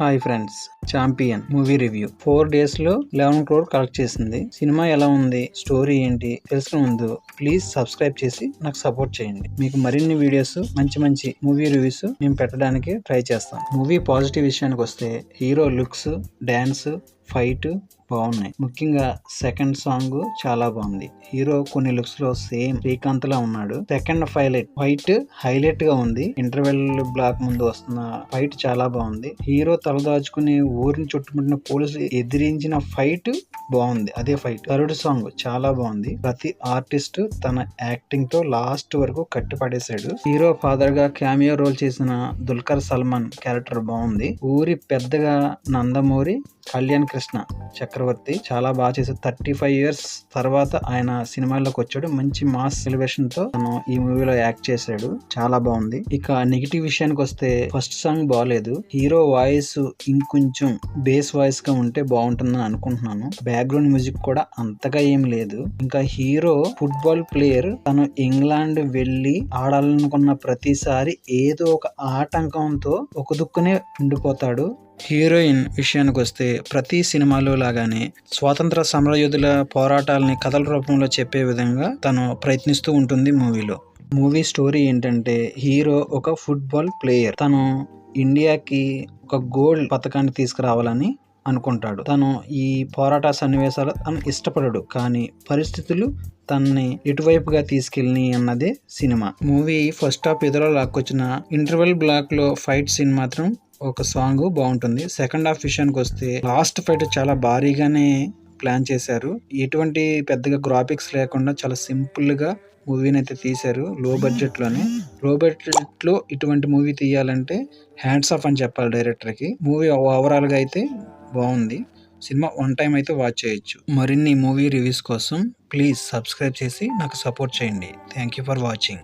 Hi friends, champion movie review 4 days లో 11 crore collect చేసింది. Cinema ఎలా ఉంది, స్టోరీ ఏంటి తెలుసుకునే ముందు ప్లీజ్ సబ్స్క్రైబ్ చేసి నాకు సపోర్ట్ చేయండి. మీకు మరిన్ని వీడియోస్ మంచి మూవీ రివ్యూస్ నేను పెట్టడానికి ట్రై చేస్తాను. మూవీ పాజిటివ్ విషయానికి వస్తే హీరో లుక్స్, డాన్స్, ఫైట్ బాగున్నాయి. ముఖ్యంగా సెకండ్ సాంగ్ చాలా బాగుంది. హీరో కొన్ని లుక్స్ లో సేమ్ శ్రీకాంత్ లా ఉన్నాడు. సెకండ్ ఫైట్ హైలైట్ గా ఉంది. ఇంటర్వెల్ బ్లాక్ ముందు వస్తున్న ఫైట్ చాలా బాగుంది. హీరో తలదాచుకుని ఊరిని చుట్టుముట్టిన పోలీసులు ఎదిరించిన ఫైట్ బాగుంది. అదే ఫైట్. థర్డ్ సాంగ్ చాలా బాగుంది. ప్రతి ఆర్టిస్ట్ తన యాక్టింగ్ తో లాస్ట్ వరకు కట్టిపడేశాడు. హీరో ఫాదర్ గా క్యామియో రోల్ చేసిన దుల్కర్ సల్మాన్ క్యారెక్టర్ బాగుంది. ఊరి పెద్దగా నందమూరి కళ్యాణ్ కృష్ణ చక్రవర్తి చాలా బాగా చేశారు. 35 years తర్వాత ఆయన సినిమాల్లోకి వచ్చాడు. మంచి మాస్ సెలబ్రేషన్ తో తను ఈ మూవీలో యాక్ట్ చేశాడు. చాలా బాగుంది. ఇక నెగిటివ్ విషయానికి వస్తే ఫస్ట్ సాంగ్ బాగాలేదు. హీరో వాయిస్ ఇంకొంచెం బేస్ వాయిస్ గా ఉంటే బాగుంటుందని అనుకుంటున్నాను. బ్యాక్గ్రౌండ్ మ్యూజిక్ కూడా అంతగా ఏం లేదు. ఇంకా హీరో ఫుట్బాల్ ప్లేయర్. తను ఇంగ్లాండ్ వెళ్లి ఆడాలనుకున్న ప్రతిసారి ఏదో ఒక ఆటంకంతో ఒక దుక్కునే ఉండిపోతాడు. హీరోయిన్ విషయానికి వస్తే ప్రతి సినిమాలో లాగానే స్వాతంత్ర సమరయోధుల పోరాటాలని కథల రూపంలో చెప్పే విధంగా తను ప్రయత్నిస్తూ ఉంటుంది మూవీలో. మూవీ స్టోరీ ఏంటంటే హీరో ఒక ఫుట్బాల్ ప్లేయర్. తను ఇండియాకి ఒక గోల్డ్ పథకాన్ని తీసుకురావాలని అనుకుంటాడు. తను ఈ పోరాట సన్నివేశాలు తను ఇష్టపడడు, కానీ పరిస్థితులు తనని ఎటువైపుగా తీసుకెళ్ళి అన్నదే సినిమా. మూవీ ఫస్ట్ హాఫ్ ఎదురు లాక్కొచ్చిన ఇంటర్వెల్ బ్లాక్ లో ఫైట్ సీన్ మాత్రం ఒక సాంగ్ బాగుంటుంది. సెకండ్ హాఫ్ విషయానికి వస్తే లాస్ట్ ఫైట్ చాలా భారీగానే ప్లాన్ చేశారు. ఎటువంటి పెద్దగా గ్రాఫిక్స్ లేకుండా చాలా సింపుల్ గా మూవీని అయితే తీశారు. లో బడ్జెట్ లో ఇటువంటి మూవీ తీయాలంటే హ్యాండ్స్ ఆఫ్ అని చెప్పాలి డైరెక్టర్ కి. మూవీ ఓవరాల్ గా అయితే బాగుంది. సినిమా వన్ టైం అయితే వాచ్ చేయొచ్చు. మరిన్ని మూవీ రివ్యూస్ కోసం ప్లీజ్ సబ్స్క్రైబ్ చేసి నాకు సపోర్ట్ చేయండి. Thank you for watching.